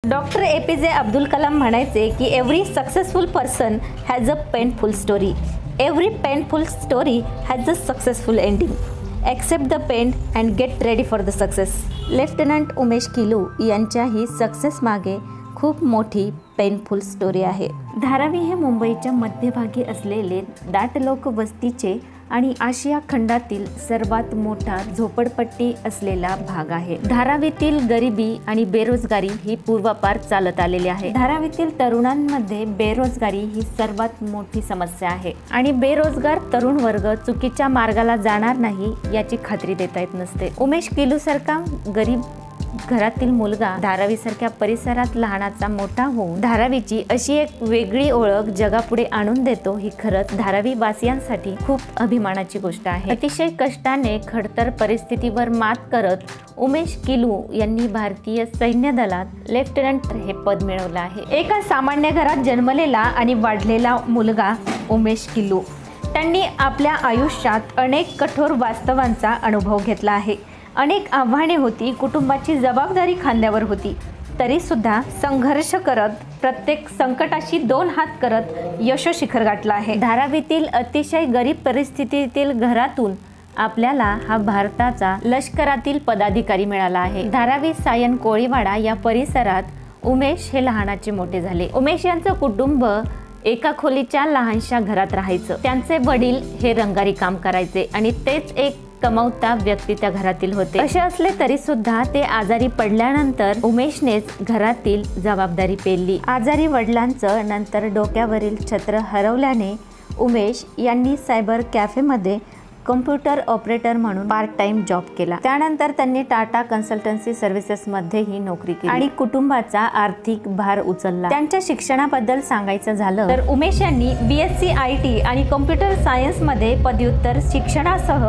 Doctor APJ Abdul Kalam म्हणायचे की every successful person has a painful story. Every painful story has a successful ending. Accept the pain and get ready for the success. Lieutenant Umesh Kilu यांच्या ही success मागे खूप मोठी painful story आहे. धारावी हे मुंबईच्या मध्यभागी असलेले दाट लोकवस्तीचे आणि आशिया खंडातील सर्वात मोठा झोपडपट्टी असलेला भाग आहे. धारावीतील गरिबी आणि बेरोजगारी ही पूर्वापार चालत आलेली आहे. धारावीतील तरुणांमध्ये बेरोजगारी ही सर्वात मोठी समस्या आहे आणि बेरोजगार तरुण वर्ग चुकीच्या मार्गाला जाणार नाही याची खात्री देता येत नसते. उमेश किलू सारखा गरीब घरातील मुलगा धारावीसारख्या परिसरात लहानाचा मोठा होऊन धारावीची अशी एक वेगळी ओळख जगापुढे आणून देतो ही खरंच धारावी वासियांसाठी खूप अभिमानाची गोष्ट आहे. अतिशय कष्टाने खडतर परिस्थितीवर मात करत उमेश किलू यांनी भारतीय सैन्य दलात लेफ्टनंट हे पद मिळवलं आहे. एका सामान्य घरात जन्मलेला आणि वाढलेला मुलगा उमेश किलू. त्यांनी आपल्या आयुष्यात अनेक कठोर वास्तवांचा अनुभव घेतला आहे. अनेक आव्हाने होती, कुटुंबाची जबाबदारी खांद्यावर होती, तरी सुद्धा संघर्ष करत प्रत्येक संकटाशी 2 हात करत यशोशिखर गाठला आहे. धारावीतील अतिशय गरीब परिस्थितीतील घरातून आपल्याला हा भारताचा लष्करातील पदाधिकारी मिळाला आहे. धारावी सायन कोळीवाडा या परिसरात उमेश हे लहानाचे मोठे झाले. उमेश यांचं कुटुंब एका खोलीच्या लहानशा घरात राहायचं. त्यांचे वडील हे रंगारी काम करायचे आणि तेच एक कमावता व्यक्ती त्या घरातील होते. असे असले तरी सुद्धा ते आजारी पडल्यानंतर उमेशनेच घरातील जबाबदारी पेलली. आजारी वडिलांचं नंतर डोक्यावरील छत्र हरवल्याने उमेश यांनी सायबर कॅफेमध्ये कम्प्युटर ऑपरेटर म्हणून पार्ट टाइम जॉब केला. त्यानंतर त्यांनी टाटा कन्सल्टन्सी सर्व्हिसेसमध्येही नोकरी केली आणि कुटुंबाचा आर्थिक भार उचलला. त्यांच्या शिक्षणाबद्दल सांगायचं झालं तर उमेश यांनी BSc IT आणि कम्प्युटर सायन्समध्ये पदव्युत्तर शिक्षणासह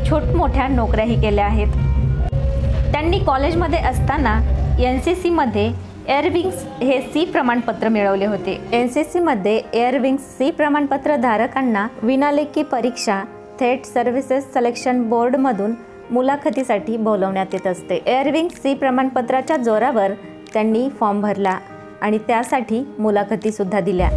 छोटमोठ्या नोकऱ्याही केल्या आहेत. त्यांनी कॉलेजमध्ये असताना NCC मध्ये एअरविंग्स हे C प्रमाणपत्र मिळवले होते. NCC मध्ये एअरविंग्स C प्रमाणपत्र धारकांना विनालेखी परीक्षा थेट सर्व्हिसेस सिलेक्शन बोर्डमधून मुलाखतीसाठी बोलवण्यात येत असते. एअरविंग C प्रमाणपत्राच्या जोरावर त्यांनी फॉर्म भरला आणि त्यासाठी मुलाखतीसुद्धा दिल्या.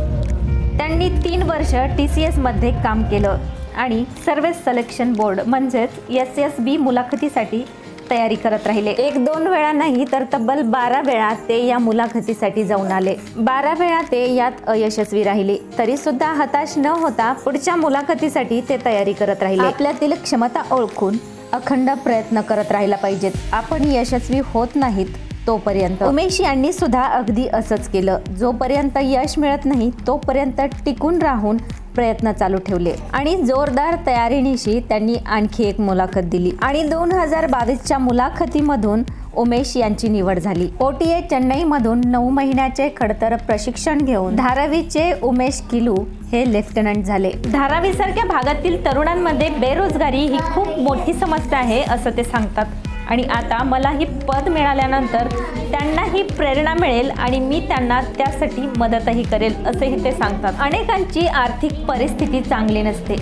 त्यांनी 3 वर्ष TCS मध्ये काम केलं आणि सर्व्हिस सिलेक्शन बोर्ड म्हणजेच SSB मुलाखतीसाठी तयारी करत राहिले. 1-2 वेळा नाही तर तब्बल 12 वेळा ते या मुलाखतीसाठी जाऊन आले. 12 वेळा ते यात अयशस्वी राहिले तरी सुद्धा हताश न होता पुढच्या मुलाखतीसाठी ते तयारी करत राहिले. आपल्यातील क्षमता ओळखून अखंड प्रयत्न करत राहायला पाहिजेत. आपण यशस्वी होत नाहीत तोपर्यंत. उमेश यांनी सुद्धा अगदी असंच केलं. जोपर्यंत यश मिळत नाही तोपर्यंत टिकून राहून प्रयत्न चालू ठेवले आणि जोरदार तयारीनिशी त्यांनी आणखी एक मुलाखत दिली आणि 2022च्या मुलाखतीमधून उमेश यांची निवड झाली. OTA चेन्नईमधून 9 महिन्याचे खडतर प्रशिक्षण घेऊन धारावीचे उमेश किलू हे लेफ्टनंट झाले. धारावीसारख्या भागातील तरुणांमध्ये बेरोजगारी ही खूप मोठी समस्या आहे असं ते सांगतात आणि आता मला ही पद मिळाल्यानंतर त्यांनाही प्रेरणा मिळेल आणि मी त्यांना त्यासाठी मदतही करेल असेही ते सांगतात. अनेकांची आर्थिक परिस्थिती चांगली नसते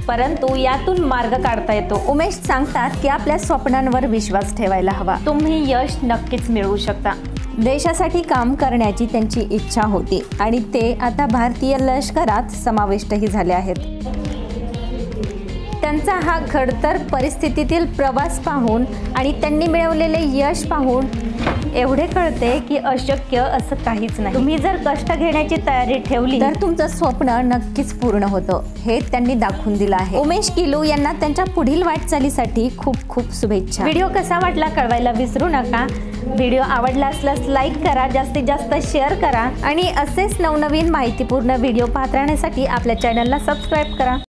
परंतु यातून मार्ग काढता येतो. उमेश सांगतात की आपल्या स्वप्नांवर विश्वास ठेवायला हवा. तुम्ही यश नक्कीच मिळवू शकता. देशासाठी काम करण्याची त्यांची इच्छा होती आणि ते आता भारतीय लष्करात समाविष्टही झाले आहेत. त्यांचा हा खडतर परिस्थितीतील प्रवास पाहून आणि त्यांनी मिळवलेले यश पाहून एवढे कळते की अशक्य असं काहीच नाही. तुम्ही जर कष्ट घेण्याची तयारी ठेवली तर तुमचं स्वप्न नक्कीच पूर्ण होतं हे त्यांनी दाखवून दिलं आहे. उमेश किलू यांना त्यांच्या पुढील वाटचालीसाठी खूप खूप शुभेच्छा. व्हिडिओ कसा वाटला कळवायला विसरू नका. व्हिडिओ आवडला असल्यास लाईक करा, जास्तीत जास्त शेअर करा आणि असेच नवनवीन माहितीपूर्ण व्हिडिओ पाहत राहण्यासाठी आपल्या चॅनलला सबस्क्राईब करा.